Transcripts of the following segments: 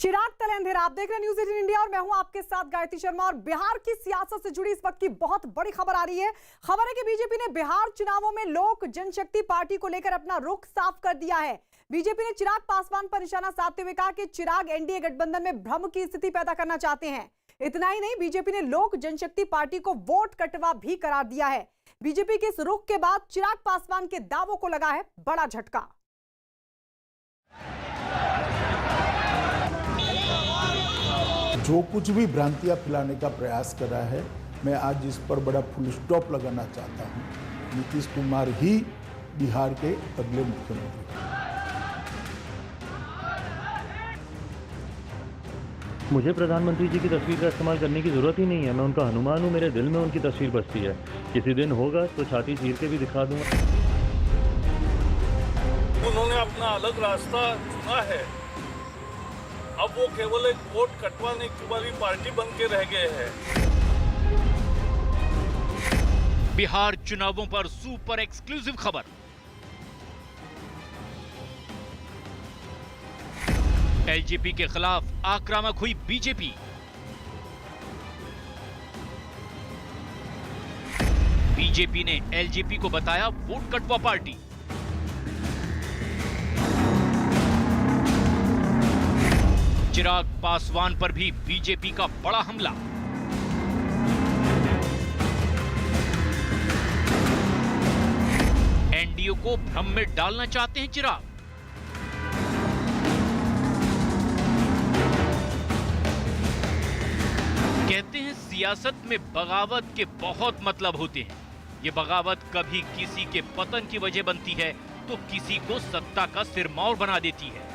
चिराग तलेंधर, आप देख रहे हैं न्यूज़ 18 इंडिया और मैं हूं आपके साथ गायत्री शर्मा। और बिहार की सियासत से जुड़ी इस वक्त की बहुत बड़ी खबर आ रही है। खबर है कि बीजेपी ने बिहार चुनावों में लोक जनशक्ति पार्टी को लेकर अपना रुख साफ कर दिया है। बीजेपी ने चिराग पासवान पर निशाना साधते हुए कहा कि चिराग एनडीए गठबंधन में भ्रम की स्थिति पैदा करना चाहते हैं। इतना ही नहीं, बीजेपी ने लोक जनशक्ति पार्टी को वोट कटवा भी करार दिया है। बीजेपी के इस रुख के बाद चिराग पासवान के दावों को लगा है बड़ा झटका। जो कुछ भी भ्रांतियां फैलाने का प्रयास कर रहा है, मैं आज इस पर बड़ा फुल स्टॉप लगाना चाहता हूं। नीतीश कुमार ही बिहार के अगले मुख्यमंत्री। मुझे प्रधानमंत्री जी की तस्वीर का इस्तेमाल करने की जरूरत ही नहीं है। मैं उनका हनुमान हूं, मेरे दिल में उनकी तस्वीर बसती है। किसी दिन होगा तो छाती चीर के भी दिखा दूंगा। उन्होंने अपना अलग रास्ता चुना है। अब वो केवल एक वोट कटवाने की वाली पार्टी बन के रह गए हैं। बिहार चुनावों पर सुपर एक्सक्लूसिव खबर। एलजेपी के खिलाफ आक्रामक हुई बीजेपी। बीजेपी ने एलजेपी को बताया वोट कटवा पार्टी। चिराग पासवान पर भी बीजेपी का बड़ा हमला। एनडीए को भ्रम में डालना चाहते हैं चिराग। कहते हैं सियासत में बगावत के बहुत मतलब होते हैं। ये बगावत कभी किसी के पतन की वजह बनती है तो किसी को सत्ता का सिरमौर बना देती है।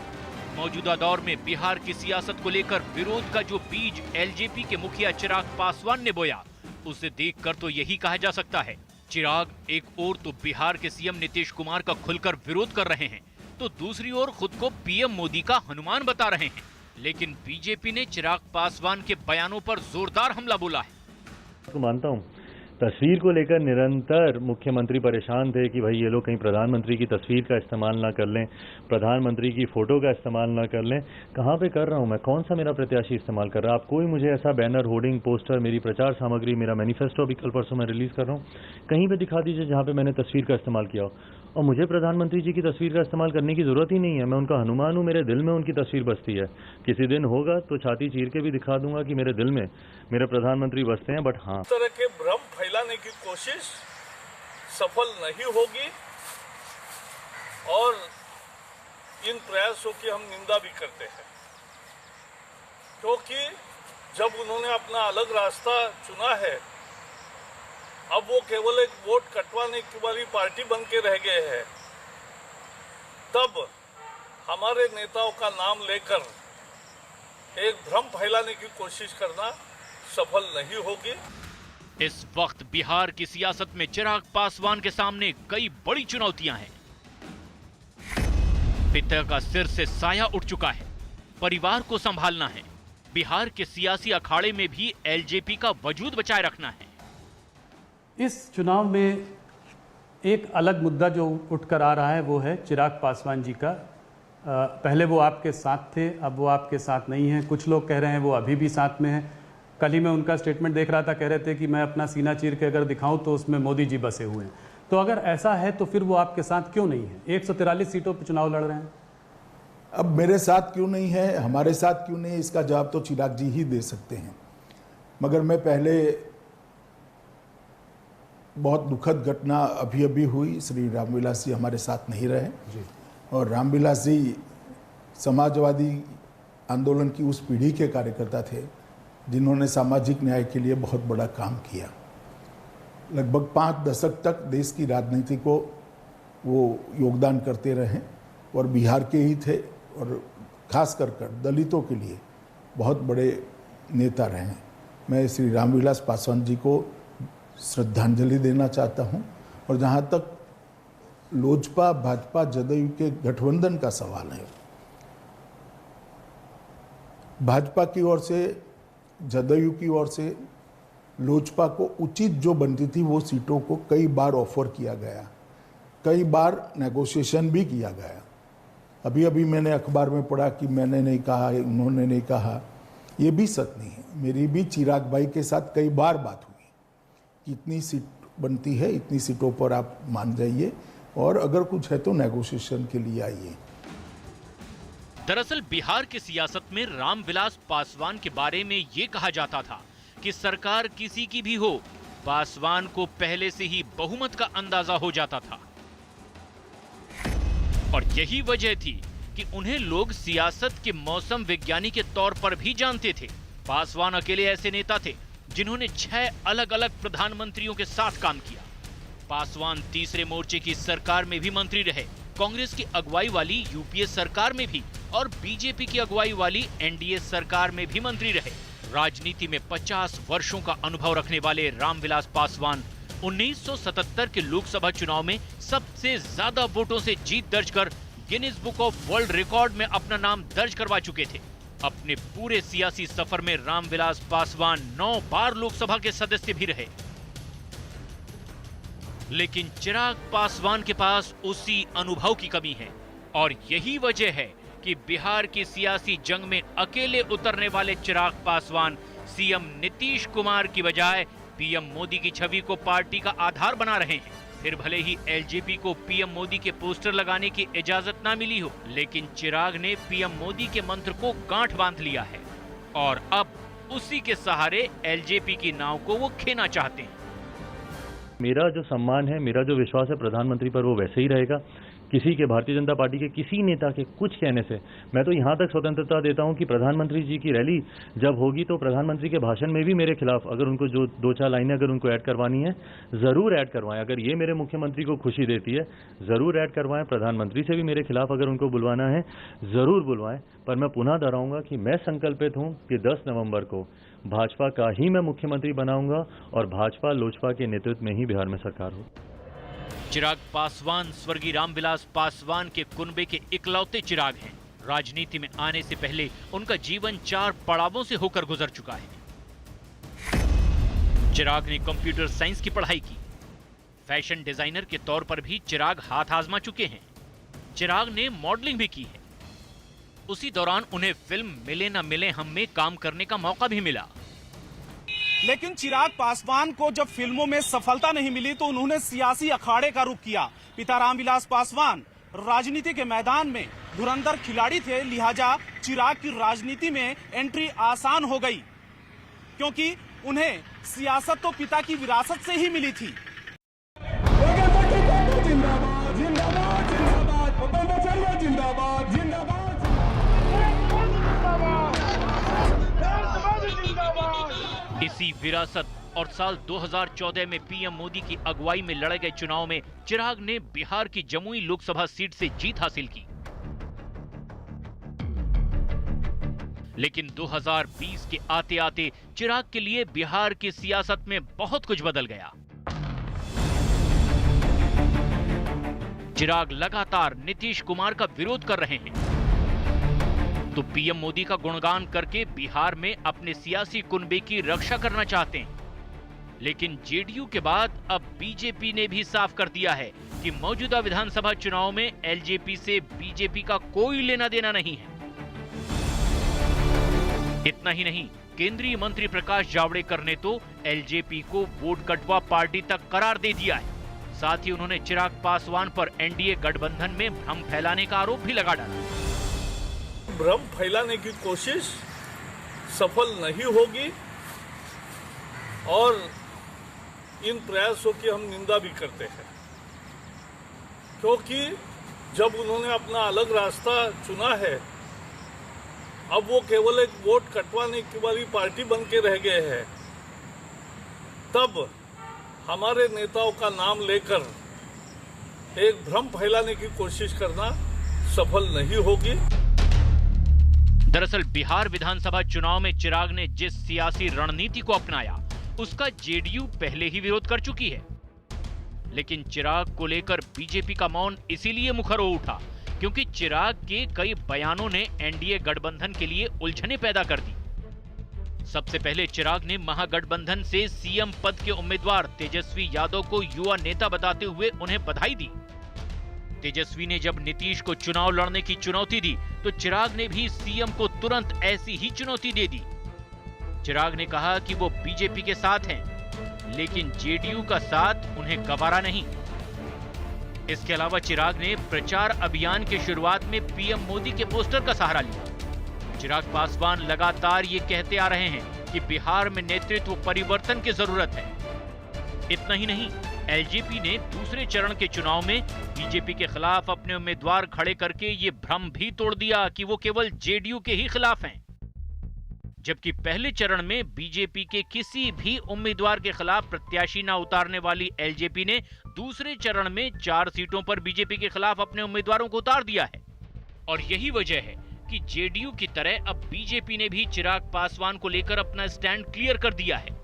मौजूदा दौर में बिहार की सियासत को लेकर विरोध का जो बीज एलजेपी के मुखिया चिराग पासवान ने बोया, उसे देखकर तो यही कहा जा सकता है, चिराग एक ओर तो बिहार के सीएम नीतीश कुमार का खुलकर विरोध कर रहे हैं, तो दूसरी ओर खुद को पीएम मोदी का हनुमान बता रहे हैं। लेकिन बीजेपी ने चिराग पासवान के बयानों पर जोरदार हमला बोला है। तो मानता हूं, तस्वीर को लेकर निरंतर मुख्यमंत्री परेशान थे कि भाई ये लोग कहीं प्रधानमंत्री की तस्वीर का इस्तेमाल ना कर लें, प्रधानमंत्री की फोटो का इस्तेमाल ना कर लें। कहाँ पे कर रहा हूँ मैं? कौन सा मेरा प्रत्याशी इस्तेमाल कर रहा है? आप कोई मुझे ऐसा बैनर, होर्डिंग, पोस्टर, मेरी प्रचार सामग्री, मेरा मैनिफेस्टो अभी कल परसों मैं रिलीज कर रहा हूँ, कहीं पे दिखा दीजिए जहाँ पे मैंने तस्वीर का इस्तेमाल किया हो। और मुझे प्रधानमंत्री जी की तस्वीर का इस्तेमाल करने की जरूरत ही नहीं है। मैं उनका हनुमान हूं, मेरे दिल में उनकी तस्वीर बसती है। किसी दिन होगा तो छाती चीर के भी दिखा दूंगा कि मेरे दिल में मेरे प्रधानमंत्री बसते हैं। बट हाँ, इस तरह के भ्रम फैलाने की कोशिश सफल नहीं होगी और इन प्रयासों की हम निंदा भी करते हैं, क्योंकि जब उन्होंने अपना अलग रास्ता चुना है, अब वो केवल एक वोट कटवाने की वाली पार्टी बन के रह गए हैं। तब हमारे नेताओं का नाम लेकर एक भ्रम फैलाने की कोशिश करना सफल नहीं होगी। इस वक्त बिहार की सियासत में चिराग पासवान के सामने कई बड़ी चुनौतियां हैं। पिता का सिर से साया उठ चुका है, परिवार को संभालना है, बिहार के सियासी अखाड़े में भी एलजेपी का वजूद बचाए रखना है। इस चुनाव में एक अलग मुद्दा जो उठकर आ रहा है वो है चिराग पासवान जी का। पहले वो आपके साथ थे, अब वो आपके साथ नहीं हैं। कुछ लोग कह रहे हैं वो अभी भी साथ में हैं। कल ही मैं उनका स्टेटमेंट देख रहा था, कह रहे थे कि मैं अपना सीना चीर के अगर दिखाऊं तो उसमें मोदी जी बसे हुए हैं। तो अगर ऐसा है तो फिर वो आपके साथ क्यों नहीं है? 143 सीटों पर चुनाव लड़ रहे हैं। अब मेरे साथ क्यों नहीं है, हमारे साथ क्यों नहीं, इसका जवाब तो चिराग जी ही दे सकते हैं। मगर मैं पहले बहुत दुखद घटना अभी अभी हुई, श्री रामविलास जी हमारे साथ नहीं रहे जी। और रामविलास जी समाजवादी आंदोलन की उस पीढ़ी के कार्यकर्ता थे जिन्होंने सामाजिक न्याय के लिए बहुत बड़ा काम किया। लगभग 5 दशक तक देश की राजनीति को वो योगदान करते रहे और बिहार के ही थे और खास कर दलितों के लिए बहुत बड़े नेता रहे हैं। मैं श्री रामविलास पासवान जी को श्रद्धांजलि देना चाहता हूं। और जहां तक लोजपा भाजपा जदयू के गठबंधन का सवाल है, भाजपा की ओर से, जदयू की ओर से लोजपा को उचित जो बनती थी वो सीटों को कई बार ऑफर किया गया, कई बार नेगोशिएशन भी किया गया। अभी अभी मैंने अखबार में पढ़ा कि मैंने नहीं कहा, उन्होंने नहीं कहा, ये भी सच नहीं है। मेरी भी चिराग भाई के साथ कई बार बात हुई कि इतनी सीट बनती है, इतनी सीटों पर आप मान जाइए और अगर कुछ है तो नेगोशिएशन के लिए आइए। दरअसल बिहार की सियासत में रामविलास पासवान के बारे में ये कहा जाता था कि सरकार किसी की भी हो, पासवान को पहले से ही बहुमत का अंदाजा हो जाता था और यही वजह थी कि उन्हें लोग सियासत के मौसम विज्ञानी के तौर पर भी जानते थे। पासवान अकेले ऐसे नेता थे जिन्होंने 6 अलग अलग प्रधानमंत्रियों के साथ काम किया। पासवान तीसरे मोर्चे की सरकार में भी मंत्री रहे, कांग्रेस की अगुवाई वाली यूपीए सरकार में भी और बीजेपी की अगुवाई वाली एनडीए सरकार में भी मंत्री रहे। राजनीति में 50 वर्षों का अनुभव रखने वाले रामविलास पासवान 1977 के लोकसभा चुनाव में सबसे ज्यादा वोटों से जीत दर्ज कर Guinness book of world record में अपना नाम दर्ज करवा चुके थे। अपने पूरे सियासी सफर में रामविलास पासवान 9 बार लोकसभा के सदस्य भी रहे। लेकिन चिराग पासवान के पास उसी अनुभव की कमी है और यही वजह है कि बिहार की सियासी जंग में अकेले उतरने वाले चिराग पासवान सीएम नीतीश कुमार की बजाय पीएम मोदी की छवि को पार्टी का आधार बना रहे हैं। फिर भले ही एलजेपी को पीएम मोदी के पोस्टर लगाने की इजाजत ना मिली हो, लेकिन चिराग ने पीएम मोदी के मंत्र को गांठ बांध लिया है और अब उसी के सहारे एलजेपी की नाव को वो खेना चाहते हैं। मेरा जो सम्मान है, मेरा जो विश्वास है प्रधानमंत्री पर, वो वैसे ही रहेगा। किसी के, भारतीय जनता पार्टी के किसी नेता के कुछ कहने से मैं तो यहाँ तक स्वतंत्रता देता हूँ कि प्रधानमंत्री जी की रैली जब होगी तो प्रधानमंत्री के भाषण में भी मेरे खिलाफ अगर उनको जो 2-4 लाइनें अगर उनको ऐड करवानी है ज़रूर ऐड करवाएं। अगर ये मेरे मुख्यमंत्री को खुशी देती है ज़रूर ऐड करवाएं। प्रधानमंत्री से भी मेरे खिलाफ अगर उनको बुलवाना है ज़रूर बुलवाएं। पर मैं पुनः दोहराऊंगा कि मैं संकल्पित हूँ कि 10 नवंबर को भाजपा का ही मैं मुख्यमंत्री बनाऊंगा और भाजपा लोजपा के नेतृत्व में ही बिहार में सरकार हो। चिराग पासवान स्वर्गीय रामविलास पासवान के कुनबे के इकलौते चिराग हैं। राजनीति में आने से पहले उनका जीवन 4 पड़ावों से होकर गुजर चुका है। चिराग ने कंप्यूटर साइंस की पढ़ाई की। फैशन डिजाइनर के तौर पर भी चिराग हाथ आजमा चुके हैं। चिराग ने मॉडलिंग भी की है। उसी दौरान उन्हें फिल्म मिले न मिले हम में काम करने का मौका भी मिला। लेकिन चिराग पासवान को जब फिल्मों में सफलता नहीं मिली तो उन्होंने सियासी अखाड़े का रुख किया। पिता रामविलास पासवान राजनीति के मैदान में धुरंधर खिलाड़ी थे, लिहाजा चिराग की राजनीति में एंट्री आसान हो गई क्योंकि उन्हें सियासत तो पिता की विरासत से ही मिली थी। इसी विरासत और साल 2014 में पीएम मोदी की अगुवाई में लड़े गए चुनाव में चिराग ने बिहार की जमुई लोकसभा सीट से जीत हासिल की। लेकिन 2020 के आते आते चिराग के लिए बिहार की सियासत में बहुत कुछ बदल गया। चिराग लगातार नीतीश कुमार का विरोध कर रहे हैं तो पीएम मोदी का गुणगान करके बिहार में अपने सियासी कुनबे की रक्षा करना चाहते हैं। लेकिन जेडीयू के बाद अब बीजेपी ने भी साफ कर दिया है कि मौजूदा विधानसभा चुनाव में एलजेपी से बीजेपी का कोई लेना देना नहीं है। इतना ही नहीं, केंद्रीय मंत्री प्रकाश जावड़ेकर ने तो एलजेपी को वोट कटवा पार्टी तक करार दे दिया है। साथ ही उन्होंने चिराग पासवान पर एनडीए गठबंधन में भ्रम फैलाने का आरोप भी लगा डाला। भ्रम फैलाने की कोशिश सफल नहीं होगी और इन प्रयासों की हम निंदा भी करते हैं, क्योंकि जब उन्होंने अपना अलग रास्ता चुना है, अब वो केवल एक वोट कटवाने की वाली पार्टी बन के रह गए हैं, तब हमारे नेताओं का नाम लेकर एक भ्रम फैलाने की कोशिश करना सफल नहीं होगी। दरअसल बिहार विधानसभा चुनाव में चिराग ने जिस सियासी रणनीति को अपनाया उसका जेडीयू पहले ही विरोध कर चुकी है। लेकिन चिराग को लेकर बीजेपी का मौन इसीलिए मुखर हो उठा क्योंकि चिराग के कई बयानों ने एनडीए गठबंधन के लिए उलझने पैदा कर दी। सबसे पहले चिराग ने महागठबंधन से सीएम पद के उम्मीदवार तेजस्वी यादव को युवा नेता बताते हुए उन्हें बधाई दी। तेजस्वी ने जब नीतीश को चुनाव लड़ने की चुनौती दी तो चिराग ने भी सीएम को तुरंत ऐसी ही चुनौती दे दी। चिराग ने कहा कि वो बीजेपी के साथ हैं, लेकिन जेडीयू का साथ उन्हें गवारा नहीं। इसके अलावा चिराग ने प्रचार अभियान के शुरुआत में पीएम मोदी के पोस्टर का सहारा लिया। चिराग पासवान लगातार ये कहते आ रहे हैं कि बिहार में नेतृत्व परिवर्तन की जरूरत है। इतना ही नहीं, एलजेपी ने दूसरे चरण के चुनाव में बीजेपी के खिलाफ अपने उम्मीदवार खड़े करके ये भ्रम भी तोड़ दिया कि वो केवल जेडीयू के ही खिलाफ हैं। जबकि पहले चरण में बीजेपी के किसी भी उम्मीदवार के खिलाफ प्रत्याशी न उतारने वाली एलजेपी ने दूसरे चरण में 4 सीटों पर बीजेपी के खिलाफ अपने उम्मीदवारों को उतार दिया है। और यही वजह है कि जेडीयू की तरह अब बीजेपी ने भी चिराग पासवान को लेकर अपना स्टैंड क्लियर कर दिया है।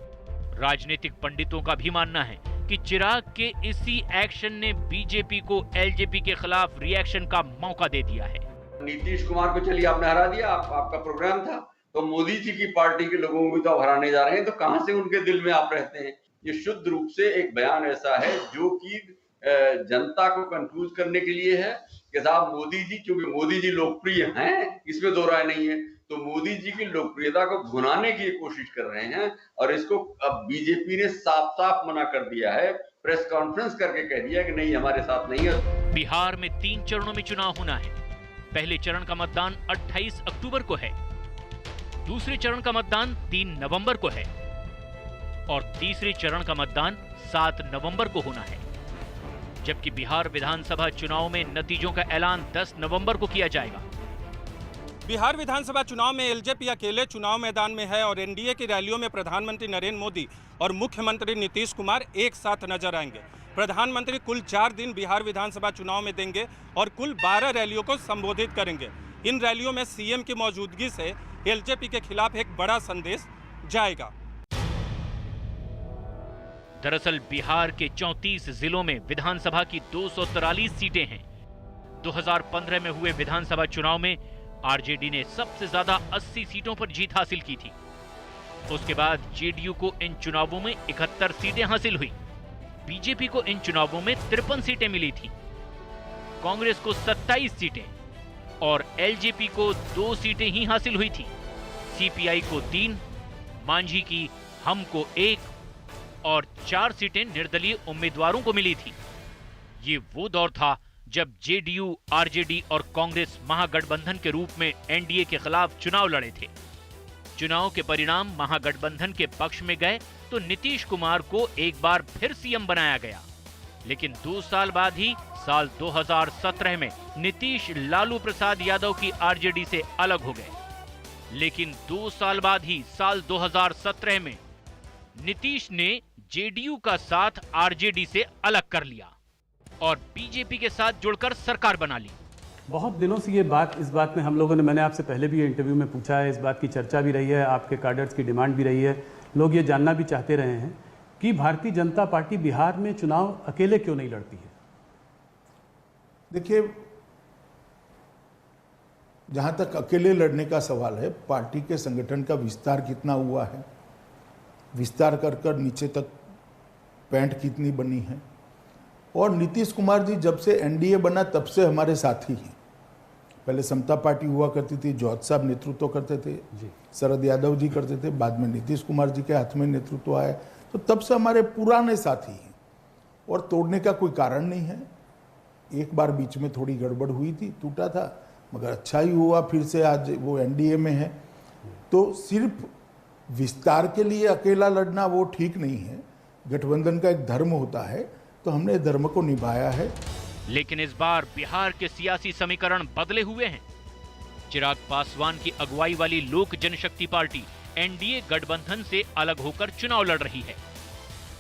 राजनीतिक पंडितों का भी मानना है कि चिराग के इसी एक्शन ने बीजेपी को एलजेपी के खिलाफ रिएक्शन का मौका दे दिया है। नीतीश कुमार को चलिए आपने हरा दिया, आपका प्रोग्राम था, तो मोदी जी की पार्टी के लोगों को भी तो आप हराने जा रहे हैं, तो कहां से उनके दिल में आप रहते हैं? ये शुद्ध रूप से एक बयान ऐसा है जो कि जनता को कंफ्यूज करने के लिए है कि साहब मोदी जी, क्योंकि मोदी जी लोकप्रिय हैं, इसमें दो राय नहीं है, तो मोदी जी की लोकप्रियता को भुनाने की कोशिश कर रहे हैं। और इसको अब बीजेपी ने साफ साफ मना कर दिया है, प्रेस कॉन्फ्रेंस करके कह दिया कि नहीं, हमारे साथ नहीं है। बिहार में 3 चरणों में चुनाव होना है। पहले चरण का मतदान 28 अक्टूबर को है, दूसरे चरण का मतदान 3 नवंबर को है और तीसरे चरण का मतदान 7 नवंबर को होना है। जबकि बिहार विधानसभा चुनाव में नतीजों का ऐलान 10 नवंबर को किया जाएगा। बिहार विधानसभा चुनाव में एलजेपी अकेले चुनाव मैदान में है और एनडीए की रैलियों में प्रधानमंत्री नरेंद्र मोदी और मुख्यमंत्री नीतीश कुमार एक साथ नजर आएंगे। प्रधानमंत्री कुल 4 दिन बिहार विधानसभा चुनाव में देंगे और कुल 12 रैलियों को संबोधित करेंगे। इन रैलियों में सीएम की मौजूदगी से एलजेपी के खिलाफ एक बड़ा संदेश जाएगा। दरअसल बिहार के 34 जिलों में विधानसभा की 243 सीटें हैं। 2015 में हुए विधानसभा चुनाव में आरजेडी ने सबसे ज्यादा 80 सीटों पर जीत हासिल की थी। उसके बाद जेडीयू को इन चुनावों में 71 सीटें हासिल हुई। बीजेपी को इन चुनावों में 53 सीटें मिली थी, कांग्रेस को 27 सीटें और एलजेपी को 2 सीटें ही हासिल हुई थी। सीपीआई को 3, मांझी की हम को 1 और 4 सीटें निर्दलीय उम्मीदवारों को मिली थी। ये वो दौर था जब जेडीयू, आरजेडी और कांग्रेस महागठबंधन के रूप में एनडीए के खिलाफ चुनाव लड़े थे। चुनाव के परिणाम महागठबंधन के पक्ष में गए तो नीतीश कुमार को एक बार फिर सीएम बनाया गया। लेकिन 2 साल बाद ही साल 2017 में नीतीश लालू प्रसाद यादव की आरजेडी से अलग हो गए। लेकिन 2 साल बाद ही साल 2017 में नीतीश ने जेडीयू का साथ आरजेडी से अलग कर लिया और बीजेपी के साथ जुड़कर सरकार बना ली। बहुत दिनों से इस बात में हम लोगों ने, मैंने आपसे पहले भी ये इंटरव्यू में पूछा है, इस बात की चर्चा भी रही है, आपके कैडर्स की डिमांड भी रही है, लोग ये जानना भी चाहते रहे हैं कि भारतीय जनता पार्टी बिहार में चुनाव अकेले क्यों नहीं लड़ती है। देखिए, जहां तक अकेले लड़ने का सवाल है, पार्टी के संगठन का विस्तार कितना हुआ है, विस्तार कर कर नीचे तक पैंट कितनी बनी है, और नीतीश कुमार जी जब से एनडीए बना तब से हमारे साथी हैं। पहले समता पार्टी हुआ करती थी, जौहर साहब नेतृत्व करते थे, शरद यादव जी करते थे, बाद में नीतीश कुमार जी के हाथ में नेतृत्व आया, तो तब से हमारे पुराने साथी हैं और तोड़ने का कोई कारण नहीं है। एक बार बीच में थोड़ी गड़बड़ हुई थी, टूटा था, मगर अच्छा ही हुआ, फिर से आज वो एनडीए में है। तो सिर्फ विस्तार के लिए अकेला लड़ना वो ठीक नहीं है, गठबंधन का एक धर्म होता है, तो हमने धर्म को निभाया है। लेकिन इस बार बिहार के सियासी समीकरण बदले हुए हैं। चिराग पासवान की अगुवाई वाली लोक जनशक्ति पार्टी एनडीए गठबंधन से अलग होकर चुनाव लड़ रही है,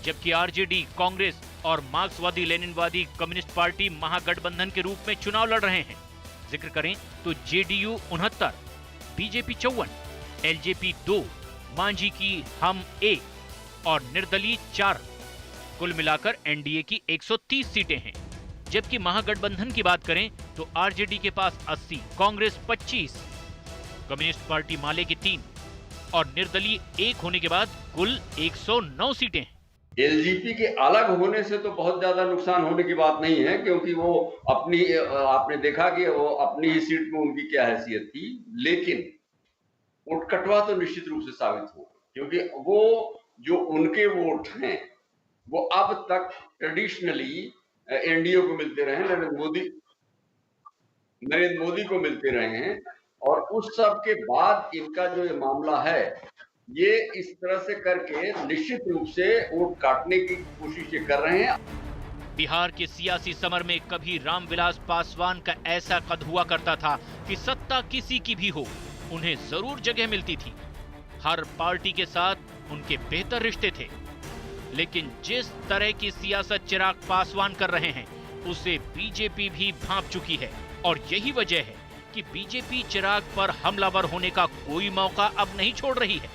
जबकि आरजेडी, कांग्रेस और मार्क्सवादी लेनिनवादी कम्युनिस्ट पार्टी महागठबंधन के रूप में चुनाव लड़ रहे हैं। जिक्र करें तो जेडीयू 69, बीजेपी 54, एलजेपी 2, मांझी की हम 1 और निर्दलीय 4, कुल मिलाकर एनडीए की 130 सीटें हैं। जबकि महागठबंधन की बात करें तो आरजेडी के पास 80, कांग्रेस 25, कम्युनिस्ट पार्टी माले की 3 और निर्दलीय 1 होने के बाद कुल 109 सीटें हैं। एलजीपी के अलग होने से तो बहुत ज्यादा नुकसान होने की बात नहीं है, क्योंकि वो अपनी, आपने देखा कि वो अपनी ही सीट में उनकी क्या हैसियत थी, लेकिन उटकटवा तो निश्चित रूप से साबित हो, क्योंकि वो जो उनके वोट हैं वो अब तक ट्रेडिशनली एनडीए को मिलते रहे, नरेंद्र मोदी को मिलते रहे हैं, और उस सब के बाद इनका जो ये मामला है, ये इस तरह से करके निश्चित रूप से वोट काटने की कोशिश ये कर रहे हैं। बिहार के सियासी समर में कभी रामविलास पासवान का ऐसा कद हुआ करता था कि सत्ता किसी की भी हो, उन्हें जरूर जगह मिलती थी। हर पार्टी के साथ उनके बेहतर रिश्ते थे, लेकिन जिस तरह की सियासत चिराग पासवान कर रहे हैं उसे बीजेपी भी भांप चुकी है, और यही वजह है कि बीजेपी चिराग पर हमलावर होने का कोई मौका अब नहीं छोड़ रही है।